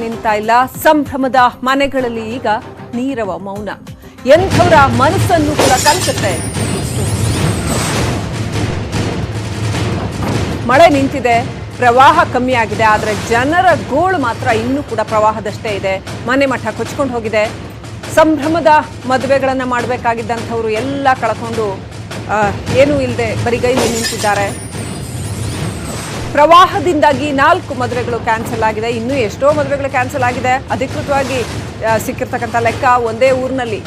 ನಿಂತ ಇಲ್ಲ. ಸಂಭ್ರಮದ ಮನೆಗಳಲ್ಲಿ ಈಗ ನೀರವ ಮೌನ. ಎಂಥವರ ಮನಸ್ಸನ್ನು ಕೂಡ ಕಲಿಸುತ್ತೆ. ಮಳೆ ನಿಂತಿದೆ, ಪ್ರವಾಹ ಕಮ್ಮಿ ಆಗಿದೆ, ಆದರೆ ಜನರ ಗೋಳು ಮಾತ್ರ ಇನ್ನೂ ಕೂಡ ಪ್ರವಾಹದಷ್ಟೇ ಇದೆ. ಮನೆ ಮಠ ಕೊಚ್ಕೊಂಡು ಹೋಗಿದೆ. ಸಂಭ್ರಮದ ಮದುವೆಗಳನ್ನು ಮಾಡಬೇಕಾಗಿದ್ದಂಥವ್ರು ಎಲ್ಲ ಕಳ್ಕೊಂಡು ಏನೂ ಇಲ್ಲದೆ ಬರಿಗೈಲಿ ನಿಂತಿದ್ದಾರೆ. ಪ್ರವಾಹದಿಂದಾಗಿ 4 ಮದುವೆಗಳು ಕ್ಯಾನ್ಸಲ್ ಆಗಿದೆ. ಇನ್ನೂ ಎಷ್ಟೋ ಮದುವೆಗಳು ಕ್ಯಾನ್ಸಲ್ ಆಗಿದೆ. ಅಧಿಕೃತವಾಗಿ ಸಿಕ್ಕಿರ್ತಕ್ಕಂಥ ಲೆಕ್ಕ ಒಂದೇ ಊರಿನಲ್ಲಿ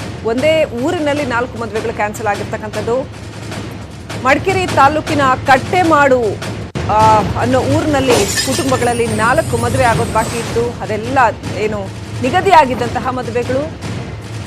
4 ಮದುವೆಗಳು ಕ್ಯಾನ್ಸಲ್ ಆಗಿರ್ತಕ್ಕಂಥದ್ದು. ಮಡಿಕೇರಿ ತಾಲೂಕಿನ ಕಟ್ಟೆಮಾಡು ಅನ್ನೋ ಊರಿನಲ್ಲಿ ಕುಟುಂಬಗಳಲ್ಲಿ 4 ಮದುವೆ ಆಗೋದು ಬಾಕಿ ಇತ್ತು. ಅದೆಲ್ಲ ಏನು ನಿಗದಿಯಾಗಿದ್ದಂತಹ ಮದುವೆಗಳು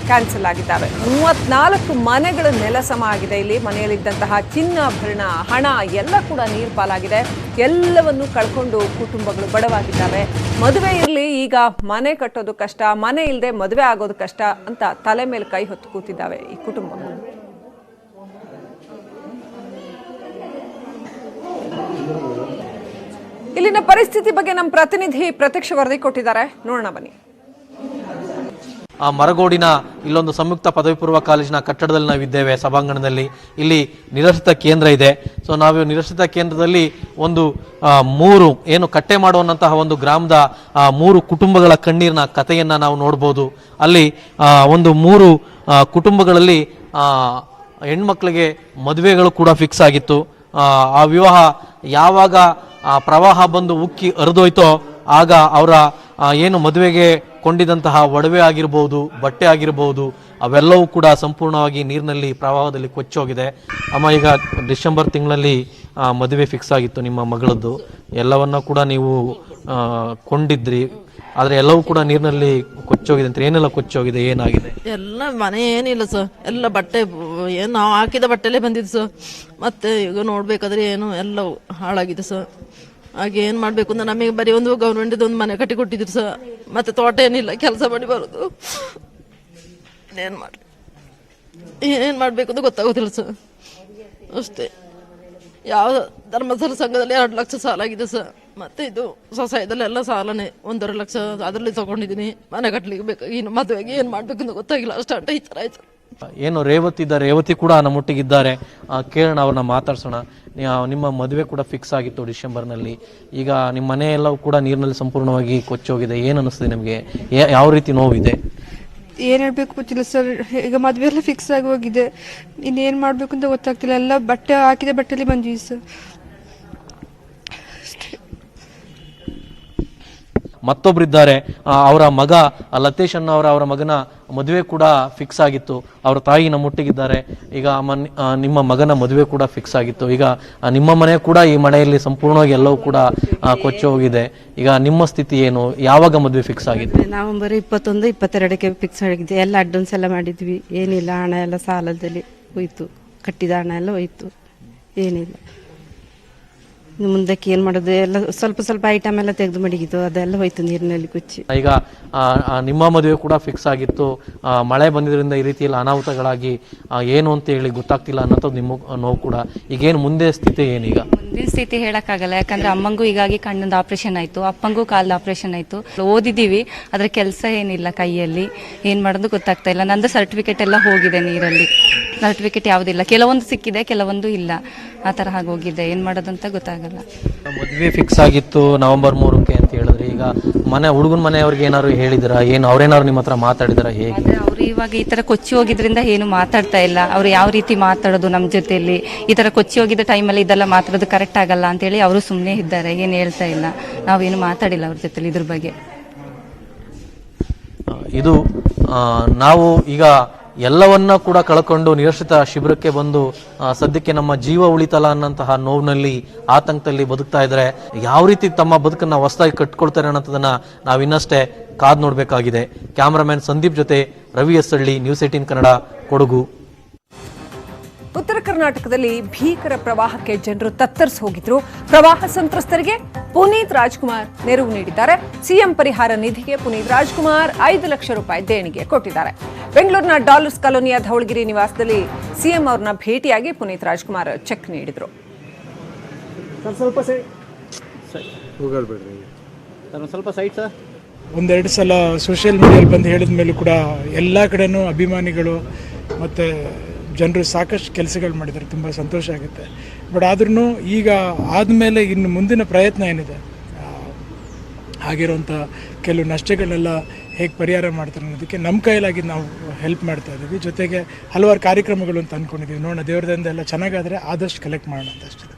ಕ್ಯಾನ್ಸಲ್ ಆಗಿದ್ದಾವೆ. 34 ಮನೆಗಳು ನೆಲಸಮ ಆಗಿದೆ. ಇಲ್ಲಿ ಮನೆಯಲ್ಲಿದ್ದಂತಹ ಚಿನ್ನಾಭರಣ, ಹಣ ಎಲ್ಲ ಕೂಡ ನೀರು ಪಾಲಾಗಿದೆ. ಎಲ್ಲವನ್ನು ಕಳ್ಕೊಂಡು ಕುಟುಂಬಗಳು ಬಡವಾಗಿದ್ದಾವೆ. ಮದುವೆ ಇರಲಿ, ಈಗ ಮನೆ ಕಟ್ಟೋದು ಕಷ್ಟ, ಮನೆ ಇಲ್ಲದೆ ಮದುವೆ ಆಗೋದು ಕಷ್ಟ ಅಂತ ತಲೆ ಮೇಲೆ ಕೈ ಹೊತ್ತು ಕೂತಿದ್ದಾವೆ ಈ ಕುಟುಂಬಗಳು. ಇಲ್ಲಿನ ಪರಿಸ್ಥಿತಿ ಬಗ್ಗೆ ನಮ್ಮ ಪ್ರತಿನಿಧಿ ಪ್ರತ್ಯಕ್ಷ ವರದಿ ಕೊಟ್ಟಿದ್ದಾರೆ, ನೋಡೋಣ ಬನ್ನಿ. ಆ ಮರಗೋಡಿನ ಇಲ್ಲೊಂದು ಸಂಯುಕ್ತ ಪದವಿ ಪೂರ್ವ ಕಾಲೇಜಿನ ಕಟ್ಟಡದಲ್ಲಿ ನಾವಿದ್ದೇವೆ, ಸಭಾಂಗಣದಲ್ಲಿ. ಇಲ್ಲಿ ನಿರಾಶ್ರಿತ ಕೇಂದ್ರ ಇದೆ. ಸೊ ನಾವು ನಿರಾಶ್ರಿತ ಕೇಂದ್ರದಲ್ಲಿ ಒಂದು 3 ಏನು ಕಟ್ಟೆ ಮಾಡುವಂತಹ ಒಂದು ಗ್ರಾಮದ 3 ಕುಟುಂಬಗಳ ಕಣ್ಣೀರಿನ ಕಥೆಯನ್ನ ನಾವು ನೋಡ್ಬೋದು. ಅಲ್ಲಿ ಒಂದು 3 ಕುಟುಂಬಗಳಲ್ಲಿ ಹೆಣ್ಮಕ್ಳಿಗೆ ಮದುವೆಗಳು ಕೂಡ ಫಿಕ್ಸ್ ಆಗಿತ್ತು. ಆ ವಿವಾಹ ಯಾವಾಗ ಪ್ರವಾಹ ಬಂದು ಉಕ್ಕಿ ಹರಿದೋಯ್ತೋ ಆಗ ಅವರ ಏನು ಮದುವೆಗೆ ಕೊಂಡಿದ್ದಂತಹ ಒಡವೆ ಆಗಿರ್ಬೋದು, ಬಟ್ಟೆ ಆಗಿರ್ಬೋದು, ಅವೆಲ್ಲವೂ ಕೂಡ ಸಂಪೂರ್ಣವಾಗಿ ನೀರಿನಲ್ಲಿ ಪ್ರವಾಹದಲ್ಲಿ ಕೊಚ್ಚೋಗಿದೆ. ಅಮ್ಮ, ಈಗ ಡಿಸೆಂಬರ್ ತಿಂಗಳಲ್ಲಿ ಮದುವೆ ಫಿಕ್ಸ್ ಆಗಿತ್ತು ನಿಮ್ಮ ಮಗಳದ್ದು. ಎಲ್ಲವನ್ನ ಕೂಡ ನೀವು ಕೊಂಡಿದ್ರಿ, ಆದರೆ ಎಲ್ಲವೂ ಕೂಡ ನೀರಿನಲ್ಲಿ ಕೊಚ್ಚೋಗಿದೆ ಅಂತ. ಏನೆಲ್ಲ ಕೊಚ್ಚೋಗಿದೆ, ಏನಾಗಿದೆ? ಎಲ್ಲ ಮನೆ ಏನಿಲ್ಲ ಸರ್, ಎಲ್ಲ ಬಟ್ಟೆ ಏನು ನಾವು ಹಾಕಿದ ಬಟ್ಟೆಲೇ ಬಂದಿದ್ದು ಸರ್. ಮತ್ತೆ ಈಗ ನೋಡ್ಬೇಕಾದ್ರೆ ಏನು ಎಲ್ಲ ಹಾಳಾಗಿದೆ ಸರ್. ಹಾಗೆ ಏನು ಮಾಡಬೇಕು ಅಂತ ನಮಗೆ ಬರೀ ಒಂದು ಗೌರ್ಮೆಂಟಿದ್ದು ಒಂದು ಮನೆ ಕಟ್ಟಿ ಕೊಟ್ಟಿದ್ರು ಸರ್. ಮತ್ತೆ ತೋಟ ಏನಿಲ್ಲ, ಕೆಲಸ ಮಾಡಿ ಬರೋದು. ಏನು ಮಾಡಬೇಕು ಅಂತ ಗೊತ್ತಾಗೋದಿಲ್ಲ ಸರ್. ಅಷ್ಟೇ. ಯಾವ ಧರ್ಮಸ್ಥಳ ಸಂಘದಲ್ಲಿ 2 ಲಕ್ಷ ಸಾಲ ಆಗಿದೆ ಸರ್. ಮತ್ತೆ ಇದು ಸ್ವಸಹಾಯದಲ್ಲೆಲ್ಲ ಸಾಲನೇ 1.5 ಲಕ್ಷ ಅದರಲ್ಲಿ ತಗೊಂಡಿದ್ದೀನಿ. ಮನೆ ಕಟ್ಟಲಿಕ್ಕೆ ಬೇಕಾಗಿ ಇನ್ನು ಮದುವೆಗೆ ಏನು ಮಾಡಬೇಕು ಅಂತ ಗೊತ್ತಾಗಿಲ್ಲ. ಅಷ್ಟೇ ಈ ಥರ ಆಯ್ತು. ಏನು ರೇವತಿ ಕೂಡ ನಮ್ಮೊಟ್ಟಿಗಿದ್ದಾರೆ, ಕೇಳೋಣ, ಅವ್ರನ್ನ ಮಾತಾಡ್ಸೋಣ. ನಿಮ್ಮ ಮದುವೆ ಕೂಡ ಫಿಕ್ಸ್ ಆಗಿತ್ತು ಡಿಸೆಂಬರ್ನಲ್ಲಿ. ಈಗ ನಿಮ್ಮ ಮನೆ ಎಲ್ಲವೂ ಕೂಡ ನೀರಿನಲ್ಲಿ ಸಂಪೂರ್ಣವಾಗಿ ಕೊಚ್ಚೋಗಿದೆ. ಏನು ಅನ್ನಿಸ್ತದೆ ನಿಮಗೆ? ಯಾವ ರೀತಿ ನೋವಿದೆ? ಏನು ಹೇಳಬೇಕು ಗೊತ್ತಿಲ್ಲ ಸರ್. ಈಗ ಮದುವೆ ಎಲ್ಲ ಫಿಕ್ಸ್ ಆಗಿ ಹೋಗಿದೆ. ಇನ್ನೇನು ಮಾಡಬೇಕು ಅಂತ ಗೊತ್ತಾಗ್ತಿಲ್ಲ. ಎಲ್ಲ ಬಟ್ಟೆ ಹಾಕಿದ ಬಟ್ಟೆಯಲ್ಲಿ ಬಂದ್ವಿ ಸರ್. ಮತ್ತೊಬ್ಬರಿದ್ದಾರೆ, ಅವರ ಮಗ ಲತೇಶ್ ಅವರ ಮಗನ ಮದುವೆ ಕೂಡ ಫಿಕ್ಸ್ ಆಗಿತ್ತು. ಅವರ ತಾಯಿ ನಮ್ಮೊಟ್ಟಿಗಿದ್ದಾರೆ. ಈಗ ನಿಮ್ಮ ಮಗನ ಮದುವೆ ಕೂಡ ಫಿಕ್ಸ್ ಆಗಿತ್ತು. ಈಗ ನಿಮ್ಮ ಮನೆ ಕೂಡ ಈ ಮಳೆಯಲ್ಲಿ ಸಂಪೂರ್ಣವಾಗಿ ಎಲ್ಲವೂ ಕೂಡ ಕೊಚ್ಚಿ ಹೋಗಿದೆ. ಈಗ ನಿಮ್ಮ ಸ್ಥಿತಿ ಏನು? ಯಾವಾಗ ಮದುವೆ ಫಿಕ್ಸ್ ಆಗಿತ್ತು? ನವೆಂಬರ್ 21, 22ಕ್ಕೆ ಫಿಕ್ಸ್ ಆಗಿದೆ. ಎಲ್ಲ ಅಡ್ವಾನ್ಸ್ ಎಲ್ಲ ಮಾಡಿದ್ವಿ. ಏನಿಲ್ಲ, ಹಣ ಎಲ್ಲ ಸಾಲದಲ್ಲಿ ಹೋಯ್ತು. ಕಟ್ಟಿದ ಹಣ ಎಲ್ಲ ಹೋಯ್ತು. ಏನಿಲ್ಲ, ಮುಂದಕ್ಕೆ ಏನು ಮಾಡೋದು? ಎಲ್ಲ ಸ್ವಲ್ಪ ಐಟಮ್ ಎಲ್ಲ ತೆಗೆದು ಮಡಗಿದ್ದು, ಅದೆಲ್ಲ ಹೋಯ್ತು ನೀರಿನಲ್ಲಿ ಕೊಚ್ಚಿ. ಈಗ ನಿಮ್ಮ ಮದುವೆ ಕೂಡ ಫಿಕ್ಸ್ ಆಗಿತ್ತು. ಮಳೆ ಬಂದಿದ್ದರಿಂದ ಈ ರೀತಿಯಲ್ಲಿ ಅನಾಹುತಗಳಾಗಿ ಏನು ಅಂತ ಹೇಳಿ ಗೊತ್ತಾಗ್ತಿಲ್ಲ ಅನ್ನೋದು ನಿಮ್ಮ ನೋವು ಕೂಡ. ಈಗೇನು ಮುಂದೆ ಸ್ಥಿತಿ ಏನೀಗ? ಮುಂದಿನ ಸ್ಥಿತಿ ಹೇಳಕ್ಕಾಗಲ್ಲ. ಯಾಕಂದ್ರೆ ಅಮ್ಮಂಗೂ ಹೀಗಾಗಿ ಕಣ್ಣಿಂದ ಆಪರೇಷನ್ ಆಯ್ತು, ಅಪ್ಪಂಗೂ ಕಾಲದ ಆಪರೇಷನ್ ಆಯ್ತು. ಓದಿದ್ದೀವಿ, ಅದ್ರ ಕೆಲಸ ಏನಿಲ್ಲ ಕೈಯಲ್ಲಿ. ಏನ್ ಮಾಡೋದು ಗೊತ್ತಾಗ್ತಾ ಇಲ್ಲ. ನಂದು ಸರ್ಟಿಫಿಕೇಟ್ ಎಲ್ಲ ಹೋಗಿದೆ ನೀರಲ್ಲಿ. ಸರ್ಟಿಫಿಕೇಟ್ ಯಾವುದಿಲ್ಲ, ಕೆಲವೊಂದು ಸಿಕ್ಕಿದೆ, ಕೆಲವೊಂದು ಇಲ್ಲ. ಆ ಥರ ಆಗೋಗಿದೆ. ಏನು ಮಾಡೋದಂತ ಗೊತ್ತಾಗಲ್ಲ. ಮದುವೆ ಫಿಕ್ಸ್ ಆಗಿತ್ತು ನವೆಂಬರ್ 3ಕ್ಕೆ ಅಂತ ಹೇಳಿದ್ರೆ, ಈಗ ಹುಡುಗನ ಮನೆಯವ್ರಿಗೆ ಏನಾದ್ರು ಹೇಳಿದಿರಾ? ಏನು ಅವ್ರೇನಾದ್ರು ನಿಮ್ಮ ಹತ್ರ ಮಾತಾಡಿದಾರ? ಹೇಗೆ? ಅವ್ರು ಇವಾಗ ಈ ಥರ ಕೊಚ್ಚಿ ಹೋಗಿದ್ರಿಂದ ಏನು ಮಾತಾಡ್ತಾ ಇಲ್ಲ. ಅವ್ರು ಯಾವ ರೀತಿ ಮಾತಾಡೋದು ನಮ್ಮ ಜೊತೆಯಲ್ಲಿ? ಈ ಥರ ಕೊಚ್ಚಿ ಹೋಗಿದ್ದ ಟೈಮಲ್ಲಿ ಇದೆಲ್ಲ ಮಾತಾಡೋದು ಕರೆಕ್ಟ್ ಆಗಲ್ಲ ಅಂತೇಳಿ ಅವರು ಸುಮ್ಮನೆ ಇದ್ದಾರೆ, ಏನು ಹೇಳ್ತಾ ಇಲ್ಲ. ನಾವೇನು ಮಾತಾಡಿಲ್ಲ ಅವ್ರ ಜೊತೆಲಿ ಇದ್ರ ಬಗ್ಗೆ. ಇದು ನಾವು ಈಗ ಎಲ್ಲವನ್ನ ಕೂಡ ಕಳ್ಕೊಂಡು ನಿರಾಶ್ರಿತ ಶಿಬಿರಕ್ಕೆ ಬಂದು ಸದ್ಯಕ್ಕೆ ನಮ್ಮ ಜೀವ ಉಳಿತಲ್ಲ ಅನ್ನಂತಹ ನೋವಿನಲ್ಲಿ, ಆತಂಕದಲ್ಲಿ ಬದುಕ್ತಾ ಇದ್ರೆ ಯಾವ ರೀತಿ ತಮ್ಮ ಬದುಕನ್ನ ಹೊಸದಾಗಿ ಕಟ್ಕೊಳ್ತಾರೆ ಅನ್ನೋದನ್ನ ನಾವು ಇನ್ನಷ್ಟೇ ಕಾದ್ ನೋಡ್ಬೇಕಾಗಿದೆ. ಕ್ಯಾಮರಾಮನ್ ಸಂದೀಪ್ ಜೊತೆ ರವಿ ಎಸ್ ಹಳ್ಳಿ, ನ್ಯೂಸ್ 18 ಕನ್ನಡ, ಕೊಡಗು. ಉತ್ತರ ಕರ್ನಾಟಕದಲ್ಲಿ ಭೀಕರ ಪ್ರವಾಹಕ್ಕೆ ಜನರು ತತ್ತರಿಸಿ ಹೋಗಿದ್ರು. ಪ್ರವಾಹ ಸಂತ್ರಸ್ತರಿಗೆ ಪುನೀತ್ ರಾಜ್ಕುಮಾರ್ ನೆರವು ನೀಡಿದ್ದಾರೆ. ಸಿಎಂ ಪರಿಹಾರ ನಿಧಿಗೆ ಪುನೀತ್ ರಾಜ್ಕುಮಾರ್ 5 ಲಕ್ಷ ರೂಪಾಯಿ ದೇಣಿಗೆ ಕೊಟ್ಟಿದ್ದಾರೆ. ಬೆಂಗಳೂರಿನ ಡಾಲರ್ಸ್ ಕಾಲೋನಿಯ ಧವಳಗಿರಿ ನಿವಾಸದಲ್ಲಿ ಸಿಎಂ ಅವ್ರನ್ನ ಭೇಟಿಯಾಗಿ ಪುನೀತ್ ರಾಜ್ಕುಮಾರ್ ಚೆಕ್ ನೀಡಿದ್ರು. ಸ್ವಲ್ಪ ಸೈಡ್ ಸರ್. ಒಂದೆರಡು ಸಲ ಸೋಷಿಯಲ್ ಮೀಡಿಯಲ್ಲಿ ಬಂದು ಹೇಳಿದ ಮೇಲೂ ಕೂಡ ಎಲ್ಲ ಕಡೆನೂ ಅಭಿಮಾನಿಗಳು ಮತ್ತು ಜನರು ಸಾಕಷ್ಟು ಕೆಲಸಗಳು ಮಾಡಿದ್ದಾರೆ, ತುಂಬ ಸಂತೋಷ ಆಗುತ್ತೆ. ಬಟ್ ಆದ್ರೂ ಈಗ ಆದಮೇಲೆ ಇನ್ನು ಮುಂದಿನ ಪ್ರಯತ್ನ ಏನಿದೆ, ಆಗಿರೋಂಥ ಕೆಲವು ನಷ್ಟಗಳನ್ನೆಲ್ಲ ಹೇಗೆ ಪರಿಹಾರ ಮಾಡ್ತಾರೆ ಅನ್ನೋದಕ್ಕೆ ನಮ್ಮ ಕೈಲಾಗಿ ನಾವು ಹೆಲ್ಪ್ ಮಾಡ್ತಾ ಇದ್ದೀವಿ. ಜೊತೆಗೆ ಹಲವಾರು ಕಾರ್ಯಕ್ರಮಗಳು ಅಂತ ಅಂದ್ಕೊಂಡಿದ್ದೀವಿ. ನೋಡೋಣ, ದೇವ್ರದಿಂದ ಎಲ್ಲ ಚೆನ್ನಾಗಾದರೆ ಆದಷ್ಟು ಕಲೆಕ್ಟ್ ಮಾಡೋಣ ಅಂತ ಅಷ್ಟೇ.